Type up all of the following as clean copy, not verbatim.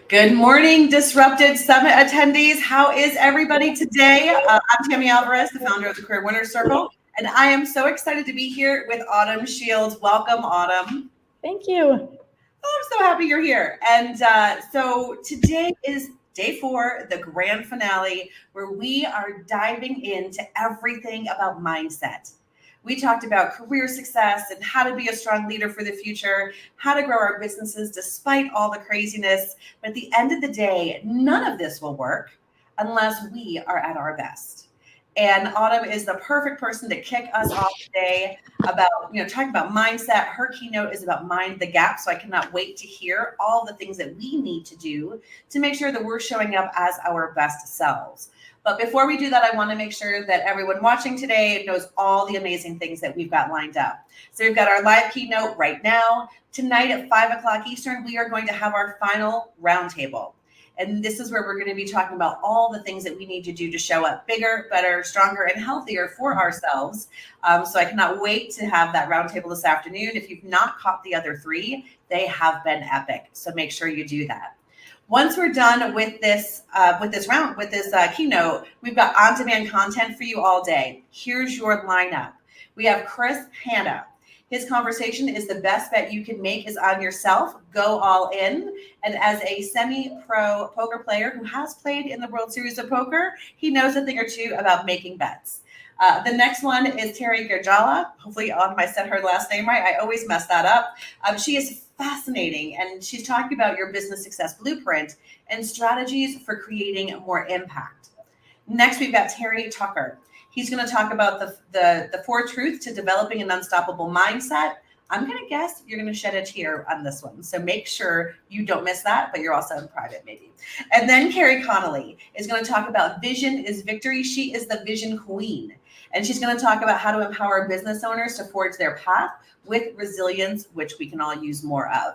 Good morning, Disrupted Summit attendees. How is everybody today? I'm Tammy Alvarez, the founder of the Career Winners Circle, and I am so excited to be here with Autumn Shields. Welcome, Autumn. Thank you. Oh, I'm so happy you're here. And so today is day 4, the grand finale, where we are diving into everything about mindset. We talked about career success and how to be a strong leader for the future, how to grow our businesses despite all the craziness. But at the end of the day, none of this will work unless we are at our best. And Autumn is the perfect person to kick us off today about, talking about mindset. Her keynote is about mind the gap. So I cannot wait to hear all the things that we need to do to make sure that we're showing up as our best selves. But before we do that, I want to make sure that everyone watching today knows all the amazing things that we've got lined up. So we've got our live keynote right now. Tonight at 5 o'clock Eastern, we are going to have our final roundtable. And this is where we're going to be talking about all the things that we need to do to show up bigger, better, stronger, and healthier for ourselves. So I cannot wait to have that roundtable this afternoon. If you've not caught the other 3, they have been epic. So make sure you do that. Once we're done with this keynote, we've got on-demand content for you all day. Here's your lineup. We have Chris Hanna. His conversation is the best bet you can make is on yourself. Go all in. And as a semi-pro poker player who has played in the World Series of Poker, he knows a thing or two about making bets. The next one is Terry Gerjala. Hopefully I said her last name right. I always mess that up. She is fascinating, and she's talking about your business success blueprint and strategies for creating more impact. Next, we've got Terry Tucker. He's going to talk about the 4 truths to developing an unstoppable mindset. I'm going to guess you're going to shed a tear on this one. So make sure you don't miss that, but you're also in private maybe. And then Carrie Connolly is going to talk about vision is victory. She is the vision queen. And she's going to talk about how to empower business owners to forge their path with resilience, which we can all use more of.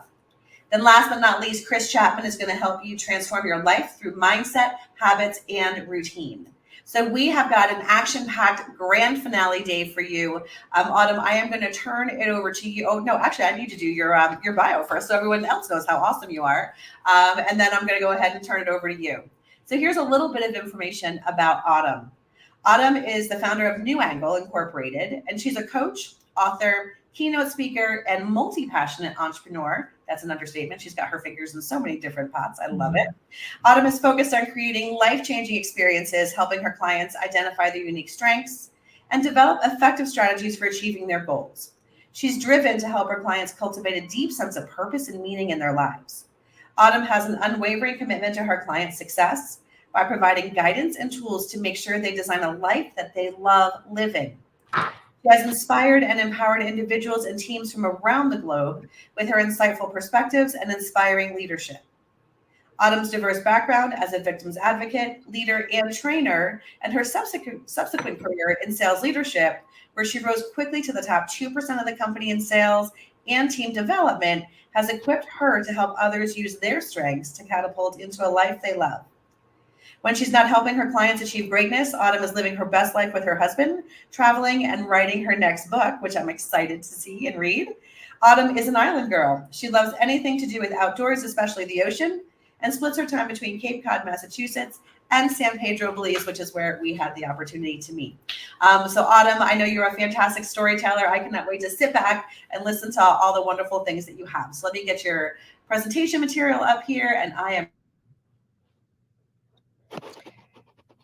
Then last but not least, Chris Chapman is going to help you transform your life through mindset, habits, and routine. So we have got an action-packed grand finale day for you. Autumn, I am going to turn it over to you. Oh, no, actually, I need to do your bio first so everyone else knows how awesome you are. And then I'm going to go ahead and turn it over to you. So here's a little bit of information about Autumn. Autumn is the founder of New Angle Incorporated, and she's a coach, author, keynote speaker, and multi-passionate entrepreneur. That's an understatement. She's got her fingers in so many different pots. I love it. Autumn is focused on creating life-changing experiences, helping her clients identify their unique strengths and develop effective strategies for achieving their goals. She's driven to help her clients cultivate a deep sense of purpose and meaning in their lives. Autumn has an unwavering commitment to her clients' success by providing guidance and tools to make sure they design a life that they love living. She has inspired and empowered individuals and teams from around the globe with her insightful perspectives and inspiring leadership. Autumn's diverse background as a victims advocate, leader, and trainer, and her subsequent career in sales leadership, where she rose quickly to the top 2% of the company in sales and team development, has equipped her to help others use their strengths to catapult into a life they love. When she's not helping her clients achieve greatness, Autumn is living her best life with her husband, traveling and writing her next book, which I'm excited to see and read. Autumn is an island girl. She loves anything to do with outdoors, especially the ocean, and splits her time between Cape Cod, Massachusetts, and San Pedro, Belize, which is where we had the opportunity to meet. So Autumn, I know you're a fantastic storyteller. I cannot wait to sit back and listen to all the wonderful things that you have. So let me get your presentation material up here, and I am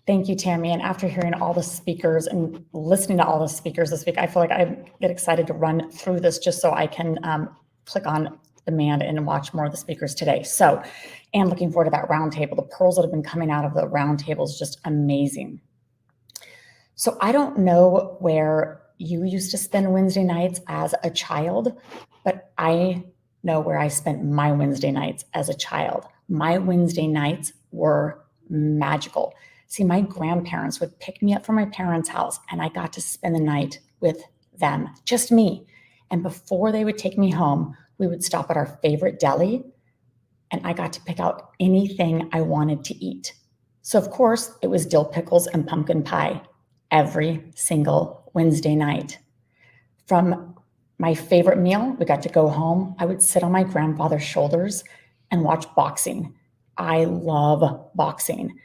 Thank you, Tammy. And after hearing all the speakers and listening to all the speakers this week, I feel like I get excited to run through this just so I can click on demand and watch more of the speakers today. So, and looking forward to that roundtable. The pearls that have been coming out of the roundtable is just amazing. So I don't know where you used to spend Wednesday nights as a child, but I know where I spent my Wednesday nights as a child. My Wednesday nights were magical. See, my grandparents would pick me up from my parents' house and I got to spend the night with them, just me. And before they would take me home, we would stop at our favorite deli and I got to pick out anything I wanted to eat. So of course it was dill pickles and pumpkin pie every single Wednesday night. From my favorite meal, we got to go home. I would sit on my grandfather's shoulders and watch boxing. I love boxing.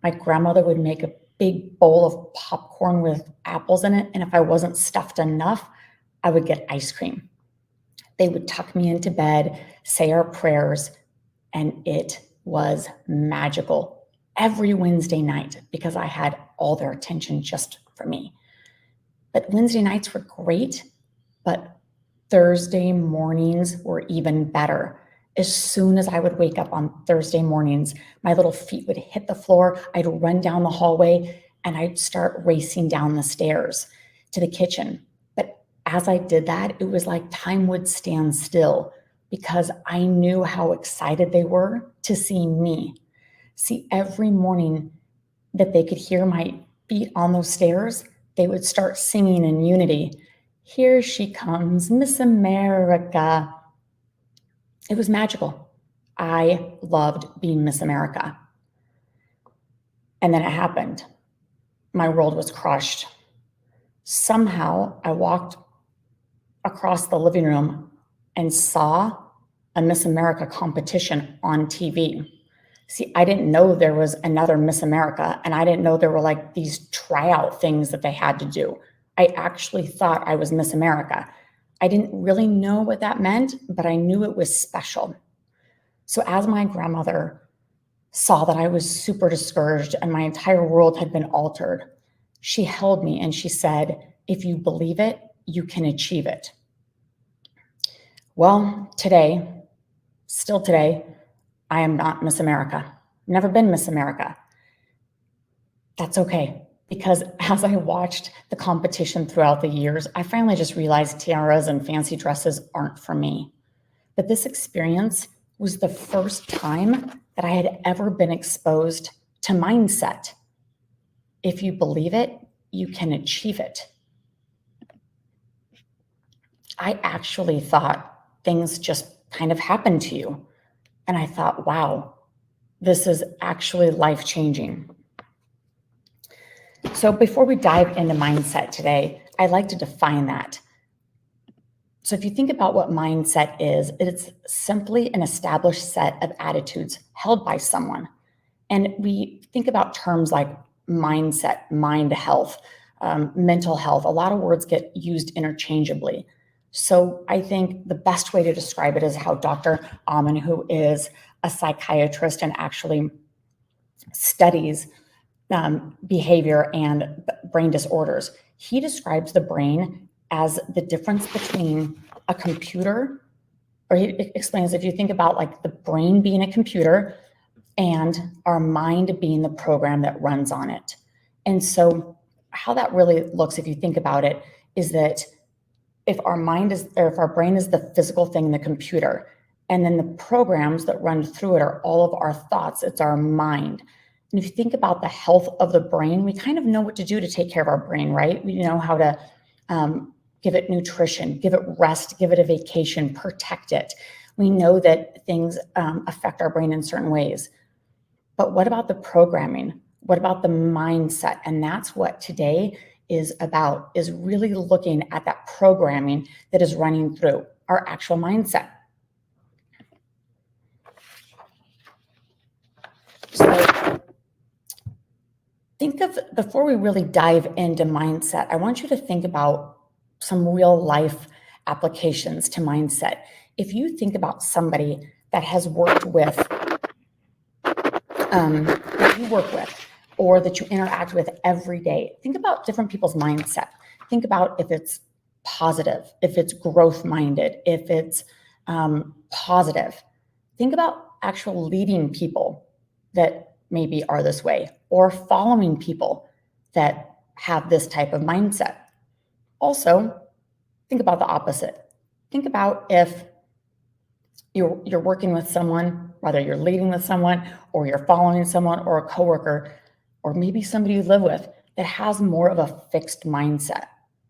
My grandmother would make a big bowl of popcorn with apples in it, and if I wasn't stuffed enough, I would get ice cream. They would tuck me into bed, say our prayers, and it was magical every Wednesday night because I had all their attention just for me. But Wednesday nights were great, but Thursday mornings were even better. As soon as I would wake up on Thursday mornings, my little feet would hit the floor. I'd run down the hallway and I'd start racing down the stairs to the kitchen. But as I did that, it was like time would stand still because I knew how excited they were to see me. See, every morning that they could hear my feet on those stairs, they would start singing in unity. Here she comes, Miss America. It was magical. I loved being Miss America. And then it happened. My world was crushed. Somehow I walked across the living room and saw a Miss America competition on TV. See, I didn't know there was another Miss America, and I didn't know there were like these tryout things that they had to do. I actually thought I was Miss America. I didn't really know what that meant, but I knew it was special. So as my grandmother saw that I was super discouraged and my entire world had been altered, she held me and she said, if you believe it, you can achieve it. Well, still today, I am not Miss America. Never been Miss America. That's okay, because as I watched the competition throughout the years, I finally just realized tiaras and fancy dresses aren't for me. But this experience was the first time that I had ever been exposed to mindset. If you believe it, you can achieve it. I actually thought things just kind of happened to you. And I thought, wow, this is actually life-changing. So before we dive into mindset today, I'd like to define that. So if you think about what mindset is, it's simply an established set of attitudes held by someone. And we think about terms like mindset, mind health, mental health. A lot of words get used interchangeably. So I think the best way to describe it is how Dr. Amen, who is a psychiatrist and actually studies behavior and brain disorders, he describes the brain as the difference between a computer, or he explains if you think about like the brain being a computer and our mind being the program that runs on it. And so how that really looks, if you think about it, is that if our brain is the physical thing in the computer, and then the programs that run through it are all of our thoughts, it's our mind. And if you think about the health of the brain, we kind of know what to do to take care of our brain, right? We know how to give it nutrition, give it rest, give it a vacation, protect it. We know that things affect our brain in certain ways. But what about the programming? What about the mindset? And that's what today is about, is really looking at that programming that is running through our actual mindset. So before we really dive into mindset, I want you to think about some real life applications to mindset. If you think about somebody that has worked with, that you work with, or that you interact with every day, think about different people's mindset. Think about if it's positive, if it's growth-minded, if it's positive. Think about actual leading people that maybe are this way, or following people that have this type of mindset. Also, think about the opposite. Think about if you're working with someone, whether you're leading with someone, or you're following someone, or a coworker, or maybe somebody you live with that has more of a fixed mindset.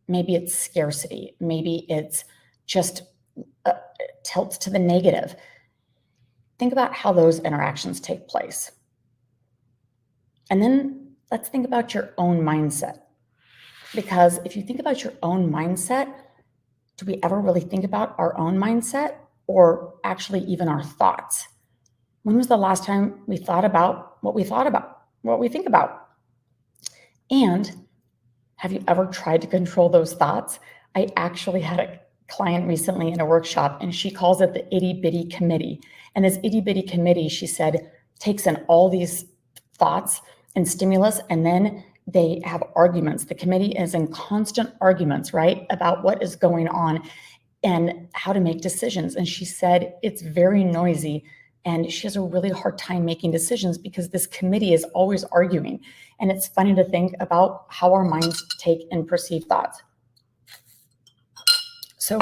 Maybe it's scarcity. Maybe it's just tilts to the negative. Think about how those interactions take place. And then let's think about your own mindset. Because if you think about your own mindset, do we ever really think about our own mindset, or actually even our thoughts? When was the last time we thought about what we thought about, what we think about? And have you ever tried to control those thoughts? I actually had a client recently in a workshop, and she calls it the itty bitty committee. And this itty bitty committee, she said, takes in all these thoughts and stimulus, and then they have arguments. The committee is in constant arguments, right, about what is going on and how to make decisions. And she said it's very noisy and she has a really hard time making decisions because this committee is always arguing. And it's funny to think about how our minds take and perceive thoughts. So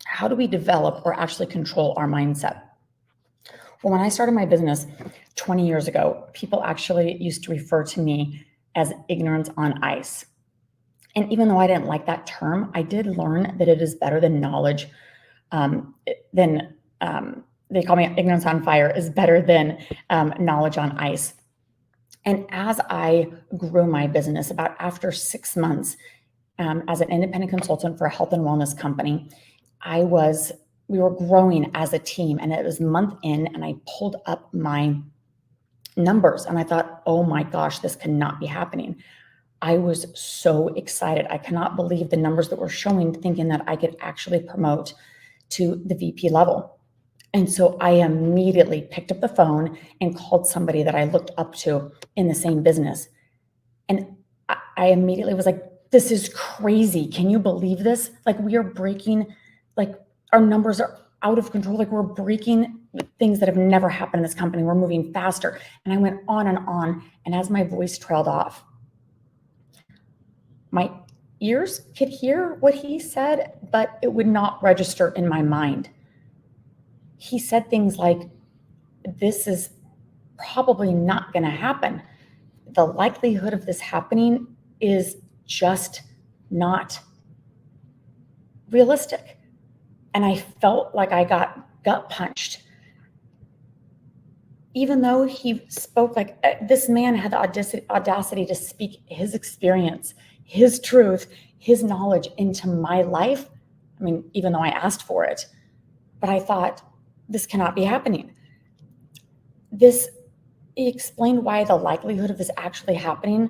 how do we develop or actually control our mindset? Well, when I started my business 20 years ago, people actually used to refer to me as ignorance on ice. And even though I didn't like that term, I did learn that it is better than knowledge, they call me ignorance on fire is better than knowledge on ice. And as I grew my business, about after 6 months as an independent consultant for a health and wellness company, we were growing as a team, and it was month in, and I pulled up my numbers and I thought, oh my gosh, this cannot be happening. I was so excited. I cannot believe the numbers that were showing, thinking that I could actually promote to the VP level. And so I immediately picked up the phone and called somebody that I looked up to in the same business. And I immediately was like, this is crazy. Can you believe this? Like, we are breaking, like, our numbers are out of control. Like, we're breaking things that have never happened in this company. We're moving faster. And I went on. And as my voice trailed off, my ears could hear what he said, but it would not register in my mind. He said things like, this is probably not going to happen. The likelihood of this happening is just not realistic. And I felt like I got gut punched. Even though he spoke like this man had the audacity to speak his experience, his truth, his knowledge into my life. I mean, even though I asked for it, but I thought, this cannot be happening. He explained why the likelihood of this actually happening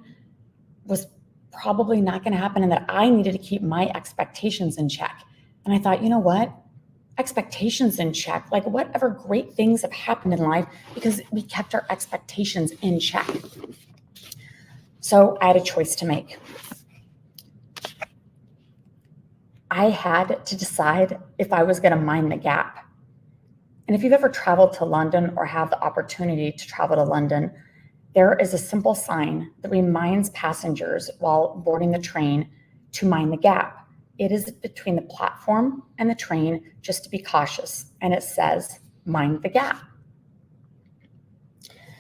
was probably not going to happen, and that I needed to keep my expectations in check. And I thought, you know what? Expectations in check, like whatever great things have happened in life because we kept our expectations in check. So I had a choice to make. I had to decide if I was going to mind the gap. And if you've ever traveled to London or have the opportunity to travel to London, there is a simple sign that reminds passengers while boarding the train to mind the gap. It is between the platform and the train, just to be cautious. And it says, mind the gap.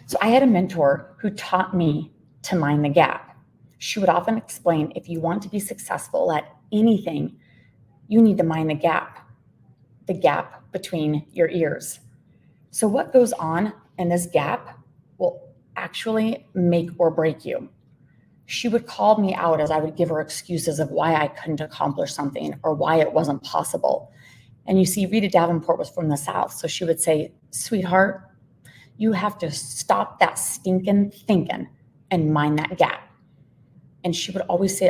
So I had a mentor who taught me to mind the gap. She would often explain, if you want to be successful at anything, you need to mind the gap between your ears. So what goes on in this gap will actually make or break you. She would call me out as I would give her excuses of why I couldn't accomplish something or why it wasn't possible. And you see, Rita Davenport was from the South. So she would say, sweetheart, you have to stop that stinking thinking and mind that gap. And she would always say,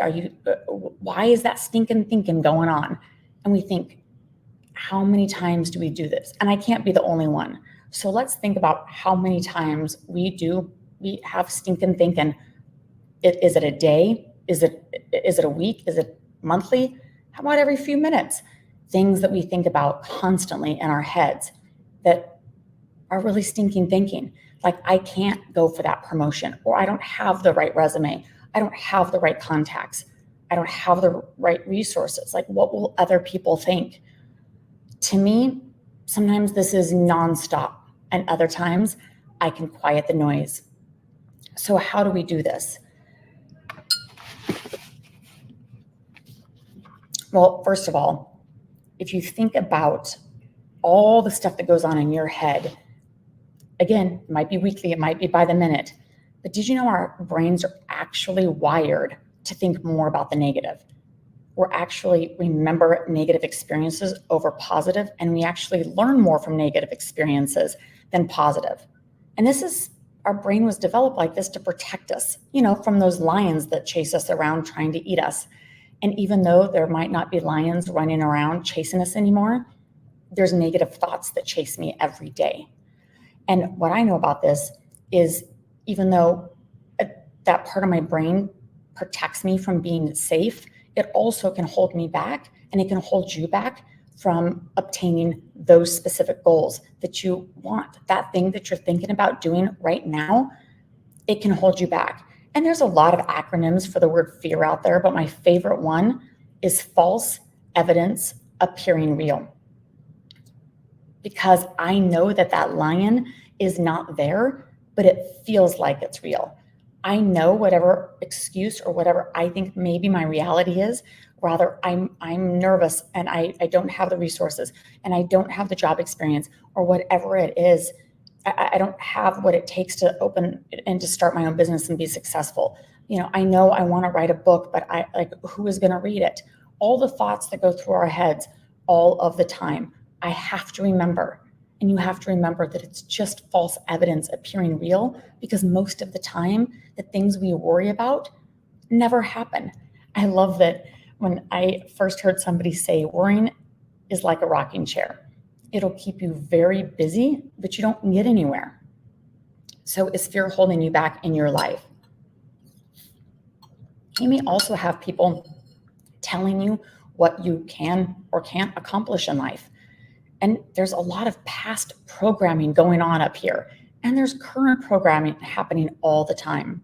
why is that stinking thinking going on? And we think, how many times do we do this? And I can't be the only one. So let's think about how many times we have stinking thinking. Is it a day? Is it a week? Is it monthly? How about every few minutes? Things that we think about constantly in our heads that are really stinking thinking. Like, I can't go for that promotion, or I don't have the right resume. I don't have the right contacts. I don't have the right resources. Like, what will other people think? To me, sometimes this is nonstop, and other times I can quiet the noise. So how do we do this? Well, first of all, if you think about all the stuff that goes on in your head, again, it might be weekly, it might be by the minute, but did you know our brains are actually wired to think more about the negative? We're actually remember negative experiences over positive, and we actually learn more from negative experiences than positive. And our brain was developed like this to protect us, from those lions that chase us around trying to eat us. And even though there might not be lions running around chasing us anymore, there's negative thoughts that chase me every day. And what I know about this is, even though that part of my brain protects me from being safe, it also can hold me back, and it can hold you back from obtaining those specific goals that you want. That thing that you're thinking about doing right now, it can hold you back. And there's a lot of acronyms for the word fear out there, but my favorite one is false evidence appearing real. Because I know that lion is not there, but it feels like it's real. I know whatever excuse or whatever I think maybe my reality is, rather I'm nervous and I don't have the resources and I don't have the job experience or whatever it is. I don't have what it takes to open and to start my own business and be successful. I know I want to write a book, but who is going to read it? All the thoughts that go through our heads all of the time. I have to remember, and you have to remember, that it's just false evidence appearing real, because most of the time the things we worry about never happen. I love that when I first heard somebody say worrying is like a rocking chair. It'll keep you very busy, but you don't get anywhere. So is fear holding you back in your life? You may also have people telling you what you can or can't accomplish in life. And there's a lot of past programming going on up here, and there's current programming happening all the time.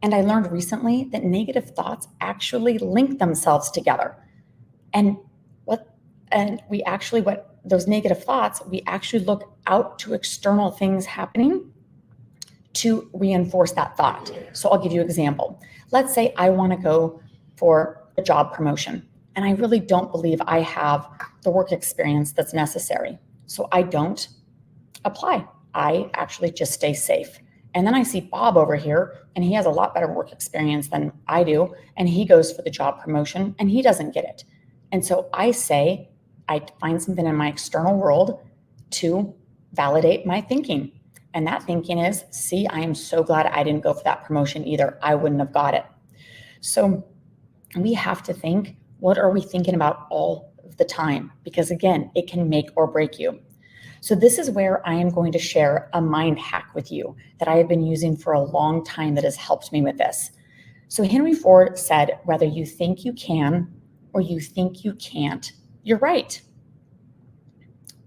And I learned recently that negative thoughts actually link themselves together. And those negative thoughts, we actually look out to external things happening to reinforce that thought. So I'll give you an example. Let's say I want to go for a job promotion, and I really don't believe I have the work experience that's necessary. So I don't apply. I actually just stay safe. And then I see Bob over here, and he has a lot better work experience than I do, and he goes for the job promotion and he doesn't get it. And so I find something in my external world to validate my thinking. And that thinking is, see, I am so glad I didn't go for that promotion either. I wouldn't have got it. So we have to think, what are we thinking about all of the time? Because again, it can make or break you. So this is where I am going to share a mind hack with you that I have been using for a long time that has helped me with this. So Henry Ford said, whether you think you can or you think you can't, you're right.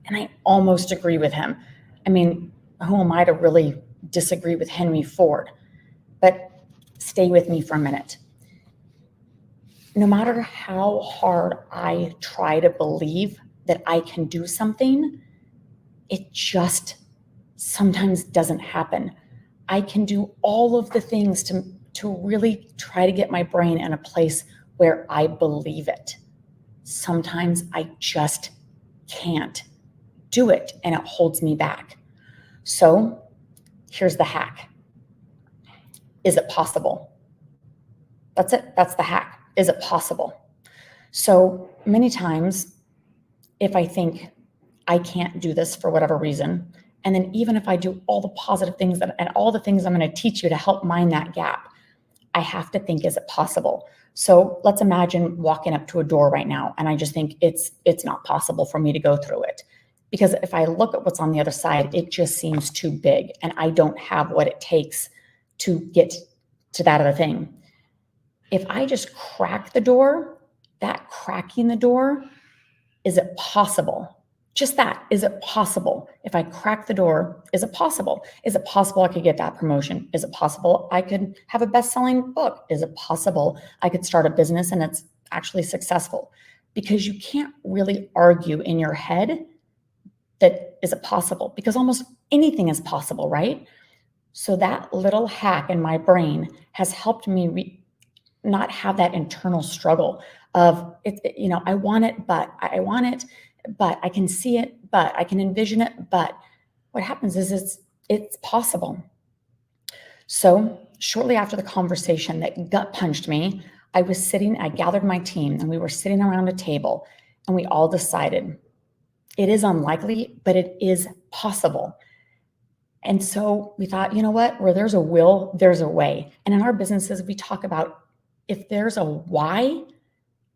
And I almost agree with him. I mean, who am I to really disagree with Henry Ford? But stay with me for a minute. No matter how hard I try to believe that I can do something, it just sometimes doesn't happen. I can do all of the things to really try to get my brain in a place where I believe it. Sometimes I just can't do it, and it holds me back. So here's the hack. Is it possible? That's it. That's the hack. Is it possible? So many times, if I think I can't do this for whatever reason, and then even if I do all the positive things and all the things I'm going to teach you to help mind that gap, I have to think, is it possible? So let's imagine walking up to a door right now, and I just think it's not possible for me to go through it. Because if I look at what's on the other side, it just seems too big, and I don't have what it takes to get to that other thing. If I just crack the door, that cracking the door, is it possible? Just that, is it possible? If I crack the door, is it possible? Is it possible I could get that promotion? Is it possible I could have a best-selling book? Is it possible I could start a business and it's actually successful? Because you can't really argue in your head that is it possible, because almost anything is possible, right? So that little hack in my brain has helped me not have that internal struggle of, I want it, but I want it, but I can see it, but I can envision it, but what happens is it's possible. So shortly after the conversation that gut punched me, I gathered my team, and we were sitting around a table, and we all decided, It is unlikely, but it is possible. And so we thought, you know what, where there's a will, there's a way. And in our businesses, we talk about if there's a why,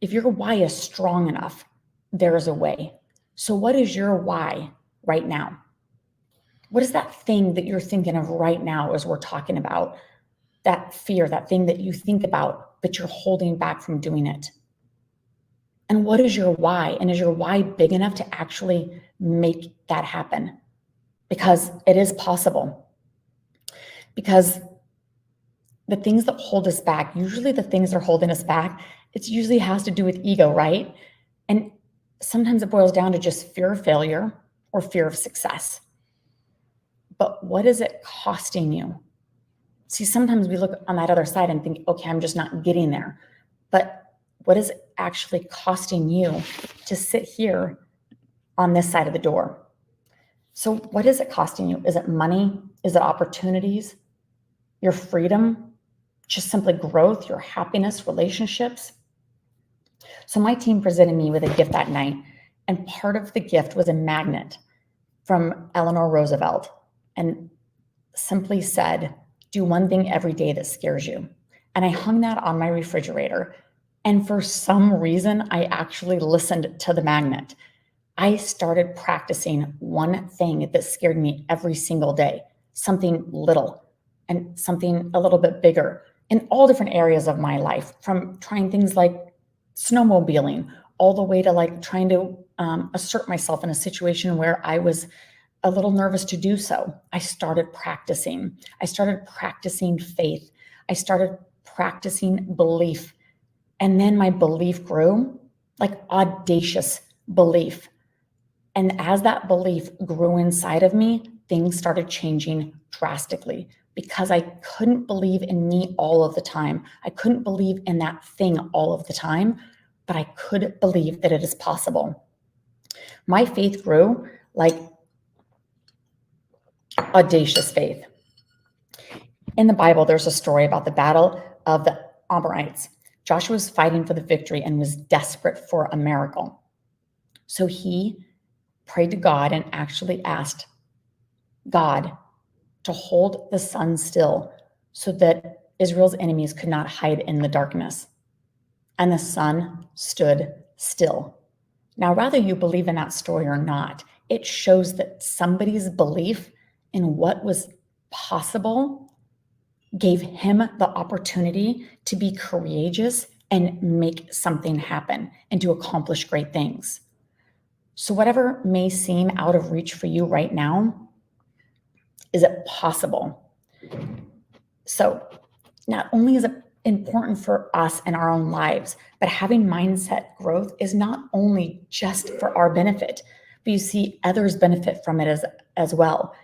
if your why is strong enough, there's a way. So what is your why right now? What is that thing that you're thinking of right now as we're talking about that fear, that thing that you think about, but you're holding back from doing it? And what is your why? And is your why big enough to actually make that happen? Because it is possible. Because the things that hold us back, usually the things that are holding us back, it usually has to do with ego, right? And sometimes it boils down to just fear of failure or fear of success. But what is it costing you? See, sometimes we look on that other side and think, okay, I'm just not getting there. But what is it actually costing you to sit here on this side of the door? So what is it costing you? Is it money? Is it opportunities? Your freedom? Just simply growth, your happiness, relationships? So my team presented me with a gift that night, and part of the gift was a magnet from Eleanor Roosevelt, and simply said, do one thing every day that scares you. And I hung that on my refrigerator. And for some reason, I actually listened to the magnet. I started practicing one thing that scared me every single day, something little and something a little bit bigger in all different areas of my life, from trying things like snowmobiling all the way to like trying to assert myself in a situation where I was a little nervous to do so. I started practicing. I started practicing faith. I started practicing belief. And then my belief grew, like audacious belief. And as that belief grew inside of me, things started changing drastically because I couldn't believe in me all of the time. I couldn't believe in that thing all of the time, but I could believe that it is possible. My faith grew like audacious faith. In the Bible, there's a story about the battle of the Amorites. Joshua was fighting for the victory and was desperate for a miracle. So he prayed to God and actually asked God to hold the sun still so that Israel's enemies could not hide in the darkness. And the sun stood still. Now, whether you believe in that story or not, it shows that somebody's belief in what was possible gave him the opportunity to be courageous and make something happen and to accomplish great things. So whatever may seem out of reach for you right now, is it possible? So not only is it important for us in our own lives, but having mindset growth is not only just for our benefit, but you see others benefit from it as well.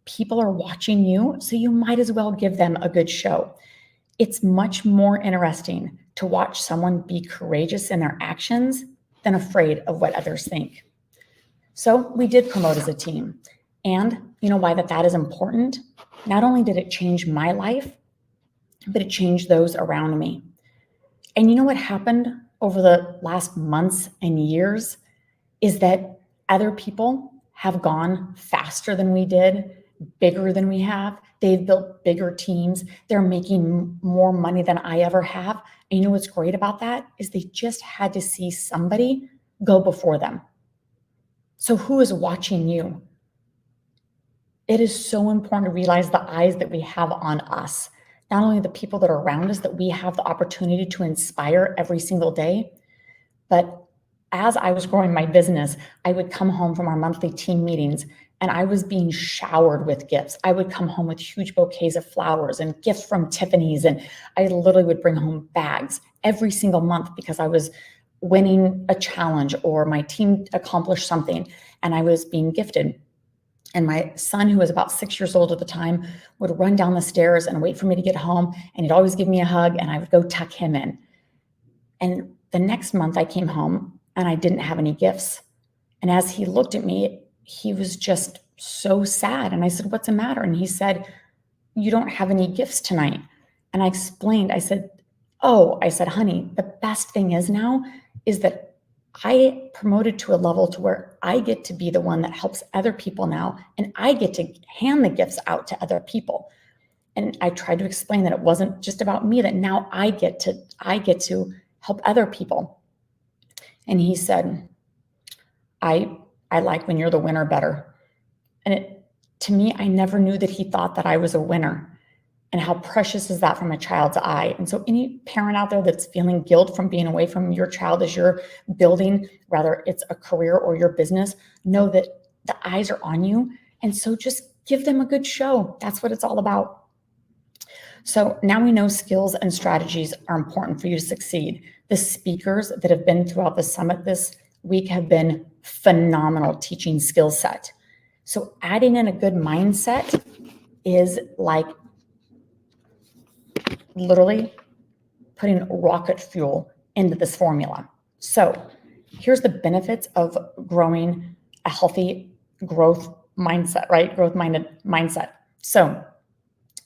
People are watching you, so you might as well give them a good show. It's much more interesting to watch someone be courageous in their actions than afraid of what others think. So we did promote as a team. And you know why that is important? Not only did it change my life, but it changed those around me. And you know what happened over the last months and years is that other people have gone faster than we did, bigger than we have. They've built bigger teams. They're making more money than I ever have. And you know what's great about that is they just had to see somebody go before them. So who is watching you? It is so important to realize the eyes that we have on us, not only the people that are around us that we have the opportunity to inspire every single day, but as I was growing my business, I would come home from our monthly team meetings and I was being showered with gifts. I would come home with huge bouquets of flowers and gifts from Tiffany's, and I literally would bring home bags every single month because I was winning a challenge or my team accomplished something and I was being gifted. And my son, who was about 6 years old at the time, would run down the stairs and wait for me to get home. And he'd always give me a hug and I would go tuck him in. And the next month I came home and I didn't have any gifts. And as he looked at me, he was just so sad. And I said, "What's the matter?" And he said, "You don't have any gifts tonight." And I explained, I said, "Oh," I said, "honey, the best thing is now is that I promoted to a level to where I get to be the one that helps other people now, and I get to hand the gifts out to other people. And I tried to explain that it wasn't just about me, that now I get to help other people. And he said, I like when you're the winner better. And to me, I never knew that he thought that I was a winner. And how precious is that from a child's eye? And so any parent out there that's feeling guilt from being away from your child as you're building, whether it's a career or your business, know that the eyes are on you. And so just give them a good show. That's what it's all about. So now we know skills and strategies are important for you to succeed. The speakers that have been throughout the summit this week have been phenomenal teaching skill set. So adding in a good mindset is like literally putting rocket fuel into this formula. So here's the benefits of growing a healthy growth mindset, right? Growth-minded mindset. So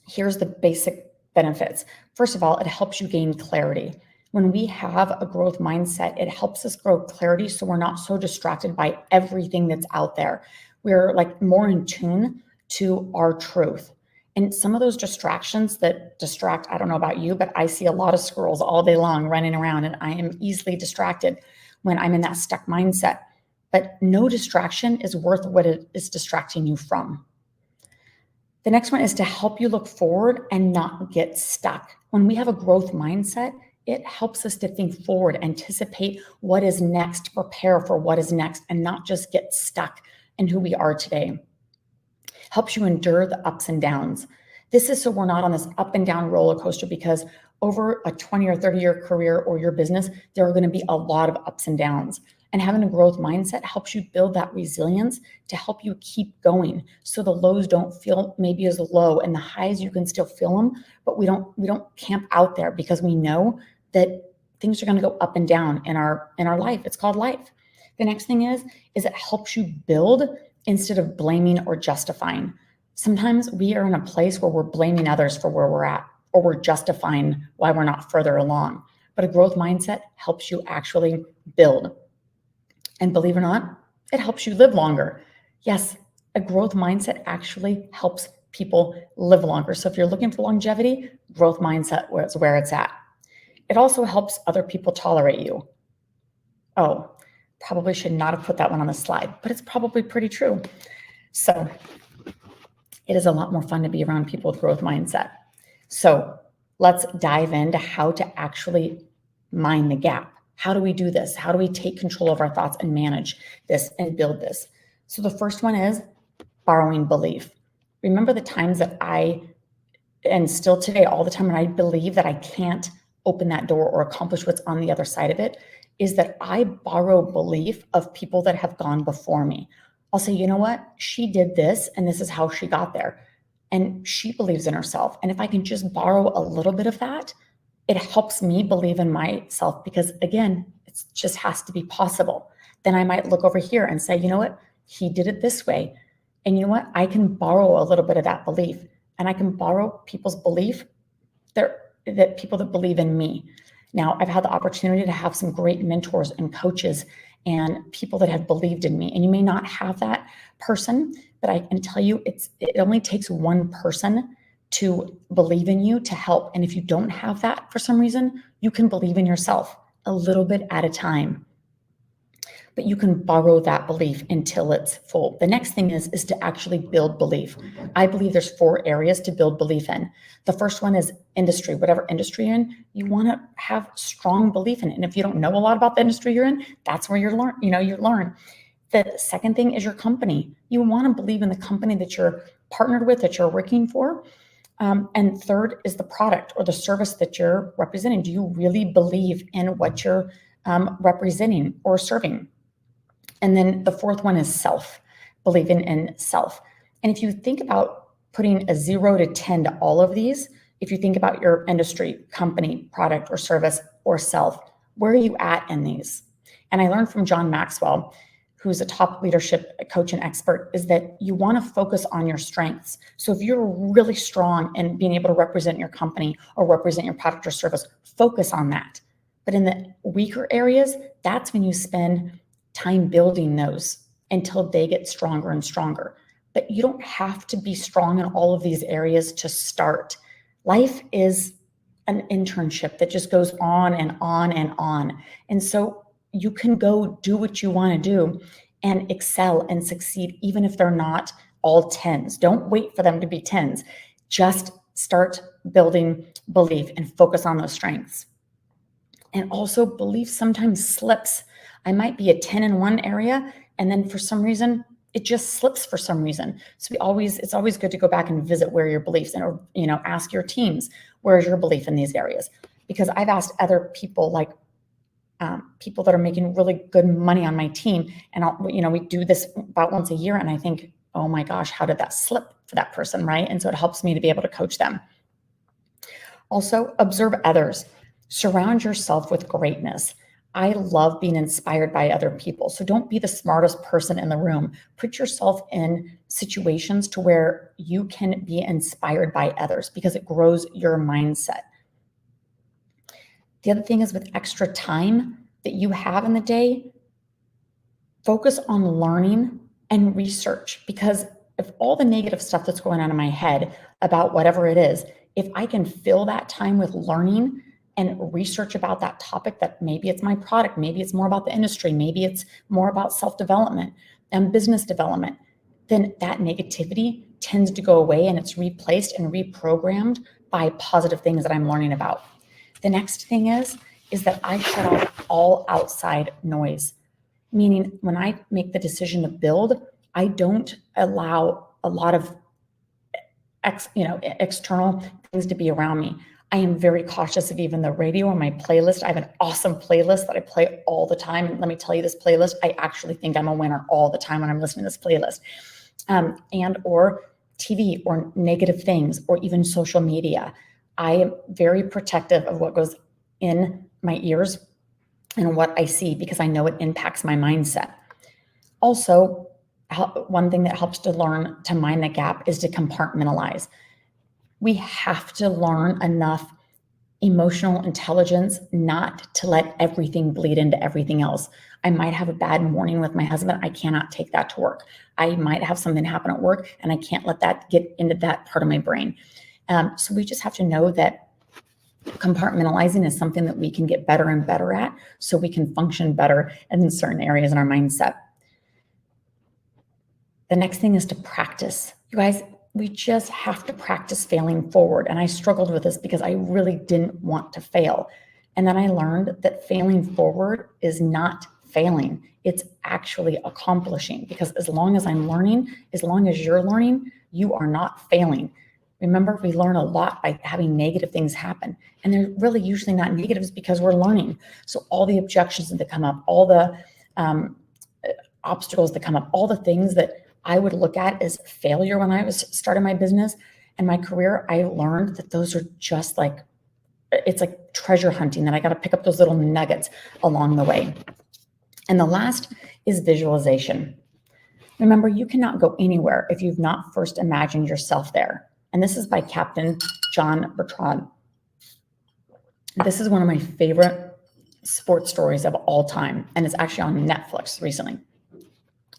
here's the basic benefits. First of all, it helps you gain clarity. When we have a growth mindset, it helps us grow clarity so we're not so distracted by everything that's out there. We're like more in tune to our truth. And some of those distractions that distract, I don't know about you, but I see a lot of squirrels all day long running around, and I am easily distracted when I'm in that stuck mindset. But no distraction is worth what it is distracting you from. The next one is to help you look forward and not get stuck. When we have a growth mindset, it helps us to think forward, anticipate what is next, prepare for what is next, and not just get stuck in who we are today. Helps you endure the ups and downs. This is so we're not on this up and down roller coaster, because over a 20 or 30-year career or your business, there are going to be a lot of ups and downs. And having a growth mindset helps you build that resilience to help you keep going. So the lows don't feel maybe as low, and the highs, you can still feel them, but we don't camp out there, because we know that things are going to go up and down in our life. It's called life. The next thing is it helps you build instead of blaming or justifying. Sometimes we are in a place where we're blaming others for where we're at, or we're justifying why we're not further along. But a growth mindset helps you actually build. And believe it or not, it helps you live longer. Yes, a growth mindset actually helps people live longer. So if you're looking for longevity, growth mindset is where it's at. It also helps other people tolerate you. Oh, probably should not have put that one on the slide, but it's probably pretty true. So it is a lot more fun to be around people with growth mindset. So let's dive into how to actually mind the gap. How do we do this? How do we take control of our thoughts and manage this and build this? So the first one is borrowing belief. Remember the times that and still today, all the time when I believe that I can't open that door or accomplish what's on the other side of it, is that I borrow belief of people that have gone before me. I'll say, you know what? She did this, and this is how she got there. And she believes in herself. And if I can just borrow a little bit of that, it helps me believe in myself, because again, it just has to be possible. Then I might look over here and say, you know what? He did it this way. And you know what? I can borrow a little bit of that belief, and I can borrow people's belief that people that believe in me. Now, I've had the opportunity to have some great mentors and coaches and people that have believed in me. And you may not have that person, but I can tell you it only takes one person to believe in you to help. And if you don't have that for some reason, you can believe in yourself a little bit at a time. But you can borrow that belief until it's full. The next thing is to actually build belief. I believe there's 4 areas to build belief in. The first one is industry. Whatever industry you're in, you want to have strong belief in it. And if you don't know a lot about the industry you're in, that's where you learn. The second thing is your company. You want to believe in the company that you're partnered with, that you're working for. And third is the product or the service that you're representing. Do you really believe in what you're representing or serving? And then the fourth one is self, believing in self. And if you think about putting a 0 to 10 to all of these, if you think about your industry, company, product or service or self, where are you at in these? And I learned from John Maxwell, who's a top leadership coach and expert, is that you want to focus on your strengths. So if you're really strong in being able to represent your company or represent your product or service, focus on that. But in the weaker areas, that's when you spend time building those until they get stronger and stronger. But you don't have to be strong in all of these areas to start. Life is an internship that just goes on and on and on. And so you can go do what you want to do and excel and succeed, even if they're not all 10s. Don't wait for them to be 10s. Just start building belief and focus on those strengths. And also, belief sometimes slips. I might be a 10 in one area, and then for some reason, it just slips for some reason. So it's always good to go back and visit where your beliefs, and, or, ask your teams, where's your belief in these areas? Because I've asked other people, like people that are making really good money on my team, and we do this about once a year, and I think, oh my gosh, how did that slip for that person, right? And so it helps me to be able to coach them. Also, observe others. Surround yourself with greatness. I love being inspired by other people. So don't be the smartest person in the room. Put yourself in situations to where you can be inspired by others, because it grows your mindset. The other thing is, with extra time that you have in the day, focus on learning and research, because if all the negative stuff that's going on in my head about whatever it is, if I can fill that time with learning and research about that topic, that maybe it's my product, maybe it's more about the industry, maybe it's more about self-development and business development, then that negativity tends to go away, and it's replaced and reprogrammed by positive things that I'm learning about. The next thing is that I shut off all outside noise, meaning when I make the decision to build, I don't allow a lot of external things to be around me. I am very cautious of even the radio or my playlist. I have an awesome playlist that I play all the time. And let me tell you, this playlist, I actually think I'm a winner all the time when I'm listening to this playlist. And or TV or negative things, or even social media. I am very protective of what goes in my ears and what I see, because I know it impacts my mindset. Also, one thing that helps to learn to mind the gap is to compartmentalize. We have to learn enough emotional intelligence not to let everything bleed into everything else. I might have a bad morning with my husband. I cannot take that to work. I might have something happen at work, and I can't let that get into that part of my brain. So we just have to know that compartmentalizing is something that we can get better and better at, so we can function better in certain areas in our mindset. The next thing is to practice. You guys, we just have to practice failing forward. And I struggled with this because I really didn't want to fail. And then I learned that failing forward is not failing. It's actually accomplishing, because as long as I'm learning, as long as you're learning, you are not failing. Remember, we learn a lot by having negative things happen. And they're really usually not negatives, because we're learning. So all the objections that come up, all the obstacles that come up, all the things that I would look at as failure when I was starting my business and my career, I learned that those are just like, it's like treasure hunting, that I got to pick up those little nuggets along the way. And the last is visualization. Remember, you cannot go anywhere if you've not first imagined yourself there. And this is by Captain John Bertrand. This is one of my favorite sports stories of all time, and it's actually on Netflix recently.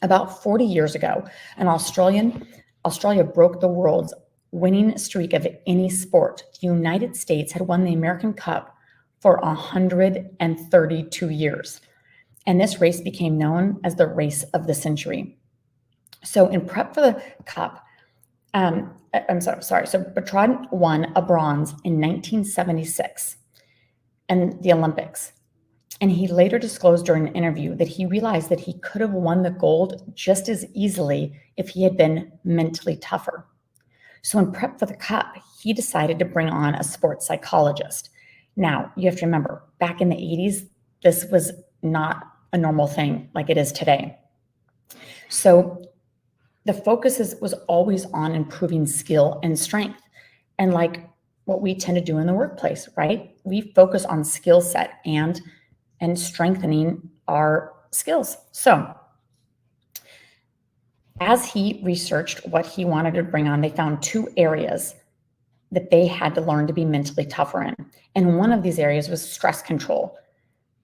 About 40 years ago, Australia broke the world's winning streak of any sport. The United States had won the American Cup for 132 years. And this race became known as the race of the century. So in prep for the Cup, So Bertrand won a bronze in 1976 and the Olympics. And he later disclosed during an interview that he realized that he could have won the gold just as easily if he had been mentally tougher. So in prep for the Cup, he decided to bring on a sports psychologist. Now, you have to remember, back in the 80s, this was not a normal thing like it is today. So the focus was always on improving skill and strength. And like what we tend to do in the workplace, right? We focus on skill set and strengthening our skills. So as he researched what he wanted to bring on, they found 2 areas that they had to learn to be mentally tougher in. And one of these areas was stress control.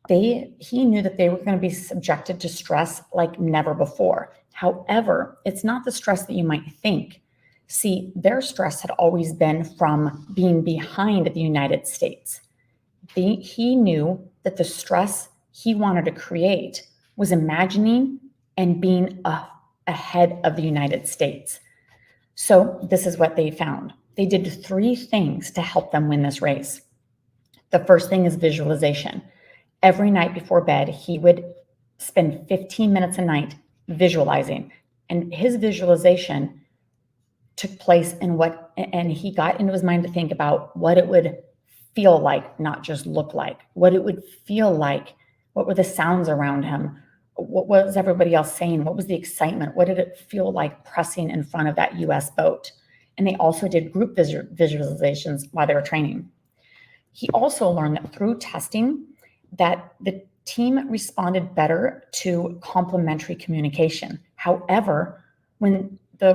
he knew that they were going to be subjected to stress like never before. However, it's not the stress that you might think. See, their stress had always been from being behind the United States. He knew that the stress he wanted to create was imagining and being ahead of the United States. So this is what they found. They did 3 things to help them win this race. The first thing is visualization. Every night before bed, he would spend 15 minutes a night visualizing. And his visualization took place and he got into his mind to think about what it would feel like, not just look like, what it would feel like, what were the sounds around him, what was everybody else saying, what was the excitement, what did it feel like pressing in front of that US boat. And they also did group visualizations while they were training. He also learned that through testing that the team responded better to complimentary communication. However, when the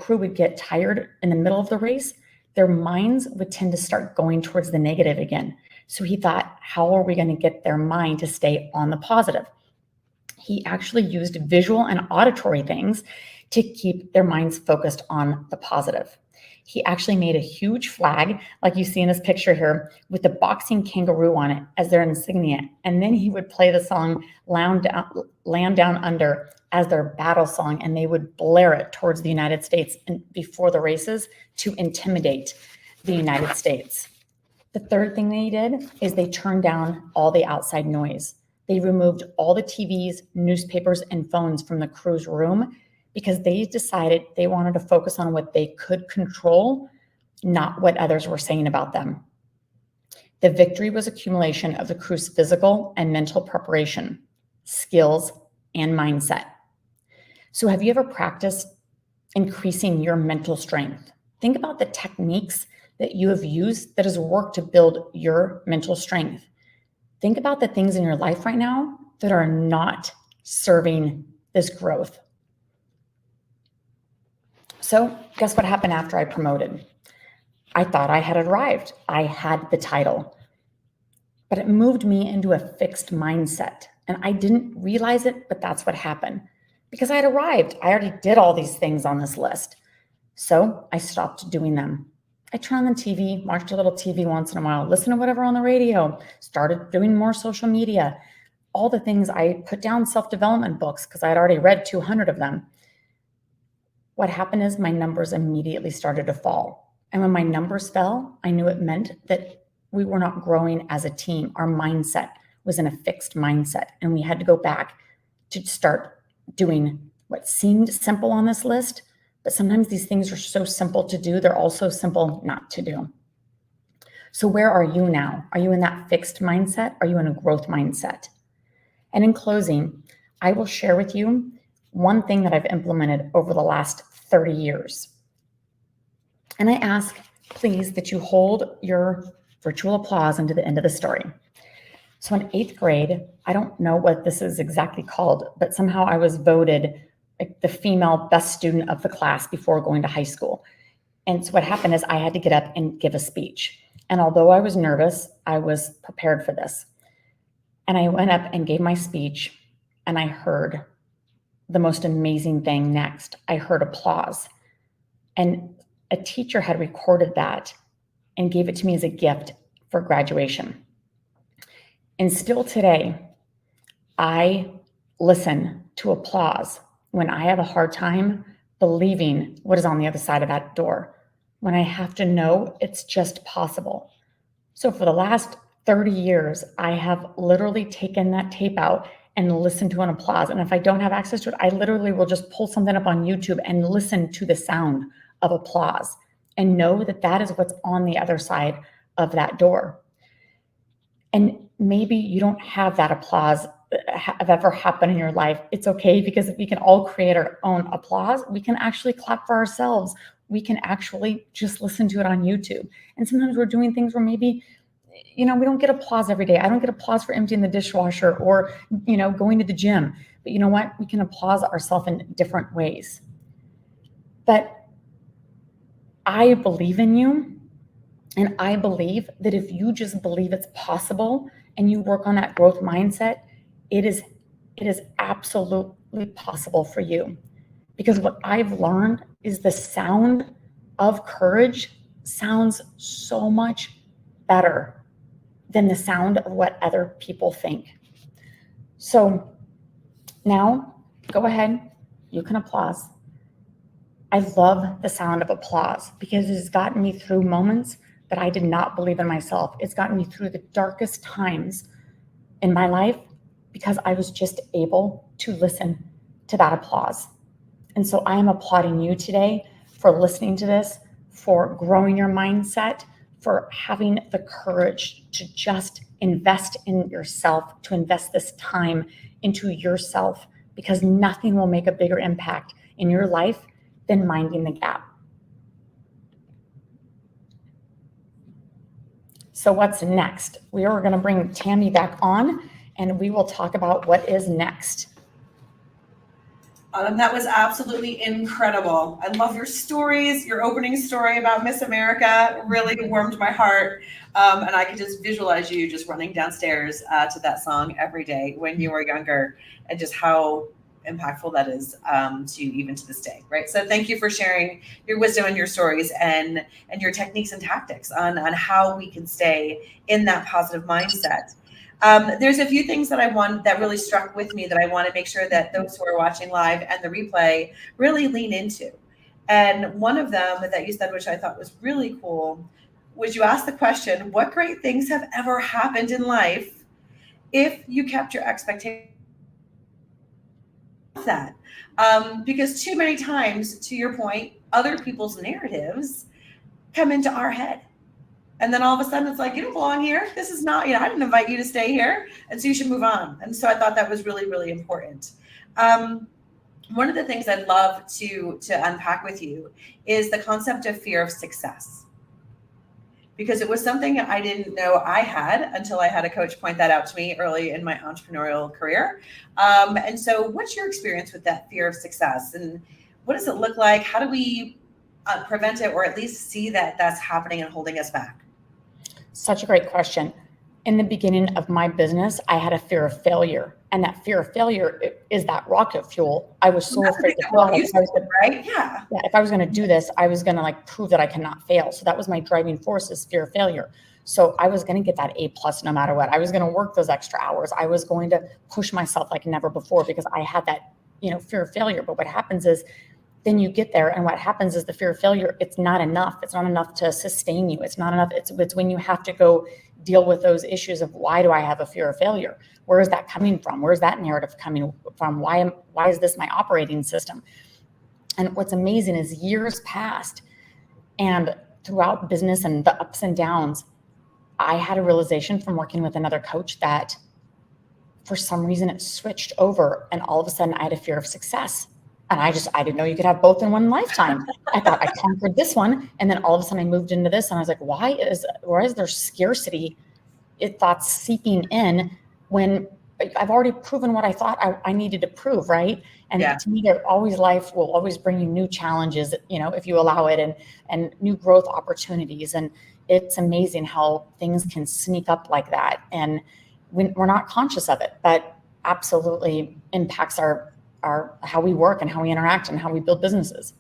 crew would get tired in the middle of the race, their minds would tend to start going towards the negative again. So he thought, how are we going to get their mind to stay on the positive? He actually used visual and auditory things to keep their minds focused on the positive. He actually made a huge flag, like you see in this picture here, with the boxing kangaroo on it as their insignia. And then he would play the song Land Down Under as their battle song, and they would blare it towards the United States before the races to intimidate the United States. The third thing they did is they turned down all the outside noise. They removed all the TVs, newspapers, and phones from the crew's room because they decided they wanted to focus on what they could control, not what others were saying about them. The victory was accumulation of the crew's physical and mental preparation, skills, and mindset. So have you ever practiced increasing your mental strength? Think about the techniques that you have used that has worked to build your mental strength. Think about the things in your life right now that are not serving this growth. So guess what happened after I promoted? I thought I had arrived. I had the title, but it moved me into a fixed mindset. And I didn't realize it, but that's what happened because I had arrived. I already did all these things on this list. So I stopped doing them. I turned on the TV, watched a little TV once in a while, listened to whatever on the radio, started doing more social media, all the things. I put down self-development books because I had already read 200 of them. What happened is my numbers immediately started to fall. And when my numbers fell, I knew it meant that we were not growing as a team. Our mindset was in a fixed mindset, and we had to go back to start doing what seemed simple on this list. But sometimes these things are so simple to do, they're also simple not to do. So where are you now? Are you in that fixed mindset? Are you in a growth mindset? And in closing, I will share with you one thing that I've implemented over the last 30 years. And I ask, please, that you hold your virtual applause until the end of the story. So in 8th grade, I don't know what this is exactly called, but somehow I was voted like the female best student of the class before going to high school. And so what happened is I had to get up and give a speech. And although I was nervous, I was prepared for this. And I went up and gave my speech, and I heard the most amazing thing next. I heard applause. And a teacher had recorded that and gave it to me as a gift for graduation. And still today, I listen to applause when I have a hard time believing what is on the other side of that door, when I have to know it's just possible. So for the last 30 years, I have literally taken that tape out and listened to an applause. And if I don't have access to it, I literally will just pull something up on YouTube and listen to the sound of applause and know that that is what's on the other side of that door. And maybe you don't have that applause have ever happened in your life. It's okay, because if we can all create our own applause, we can actually clap for ourselves. We can actually just listen to it on YouTube. And sometimes we're doing things where maybe, we don't get applause every day. I don't get applause for emptying the dishwasher or, going to the gym. But you know what? We can applause ourselves in different ways. But I believe in you. And I believe that if you just believe it's possible and you work on that growth mindset, it is absolutely possible for you. Because what I've learned is the sound of courage sounds so much better than the sound of what other people think. So now go ahead, you can applause. I love the sound of applause because it has gotten me through moments that I did not believe in myself. It's gotten me through the darkest times in my life because I was just able to listen to that applause. And so I am applauding you today for listening to this, for growing your mindset, for having the courage to just invest in yourself, to invest this time into yourself, because nothing will make a bigger impact in your life than minding the gap. So what's next? We are going to bring Tammy back on and we will talk about what is next. That was absolutely incredible. I love your stories. Your opening story about Miss America really warmed my heart. And I could just visualize you just running downstairs to that song every day when you were younger, and just how impactful that is to you even to this day, right? So thank you for sharing your wisdom and your stories and your techniques and tactics on how we can stay in that positive mindset. There's a few things that that really struck with me that I want to make sure that those who are watching live and the replay really lean into. And one of them that you said, which I thought was really cool, was you asked the question, what great things have ever happened in life if you kept your expectations? That because too many times, to your point, other people's narratives come into our head. And then all of a sudden it's like, you don't belong here. This is not, I didn't invite you to stay here. And so you should move on. And so I thought that was really, really important. One of the things I'd love to unpack with you is the concept of fear of success. Because it was something I didn't know I had until I had a coach point that out to me early in my entrepreneurial career. And so what's your experience with that fear of success? And what does it look like? How do we prevent it, or at least see that that's happening and holding us back? Such a great question. In the beginning of my business, I had a fear of failure. And that fear of failure is that rocket fuel. I was so afraid to fail. Right? Yeah. If I was going to do this, I was going to prove that I cannot fail. So that was my driving force, is fear of failure. So I was going to get that A+ no matter what. I was going to work those extra hours. I was going to push myself like never before because I had that, fear of failure. But what happens is, then you get there, and what happens is the fear of failure, it's not enough. It's not enough to sustain you. It's not enough. It's when you have to go deal with those issues of, why do I have a fear of failure? Where is that coming from? Where's that narrative coming from? Why is this my operating system? And what's amazing is years passed, and throughout business and the ups and downs, I had a realization from working with another coach that for some reason it switched over, and all of a sudden I had a fear of success. And I didn't know you could have both in one lifetime. I thought I conquered this one. And then all of a sudden I moved into this, and I was like, why is there scarcity thoughts seeping in when I've already proven what I thought I needed to prove, right? And to me, life will always bring you new challenges, if you allow it, and new growth opportunities. And it's amazing how things can sneak up like that. And we're not conscious of it, but absolutely impacts our how we work and how we interact and how we build businesses.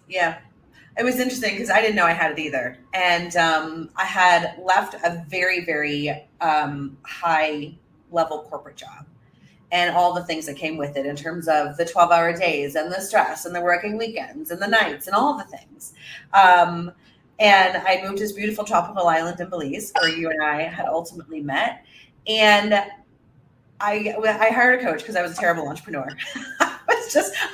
Yeah. It was interesting because I didn't know I had it either. And I had left a very, very high level corporate job and all the things that came with it in terms of the 12-hour days and the stress and the working weekends and the nights and all the things. And I moved to this beautiful tropical island in Belize, where you and I had ultimately met. And I hired a coach because I was a terrible entrepreneur.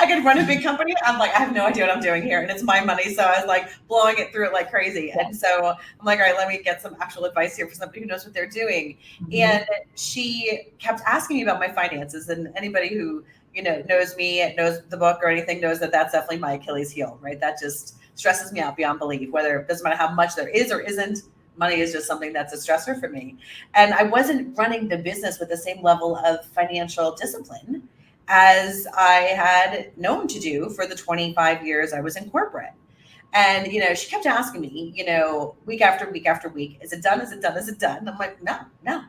I could run a big company. I'm like, I have no idea what I'm doing here, and it's my money. So I was like blowing it through it like crazy. And so I'm like, all right, let me get some actual advice here for somebody who knows what they're doing. Mm-hmm. And she kept asking me about my finances, and anybody who, knows me, knows the book or anything, knows that that's definitely my Achilles heel, right? That just stresses me out beyond belief, whether it doesn't matter how much there is or isn't. Money is just something that's a stressor for me. And I wasn't running the business with the same level of financial discipline as I had known to do for the 25 years I was in corporate. And, she kept asking me, week after week after week, is it done? Is it done? Is it done? And I'm like, no, no.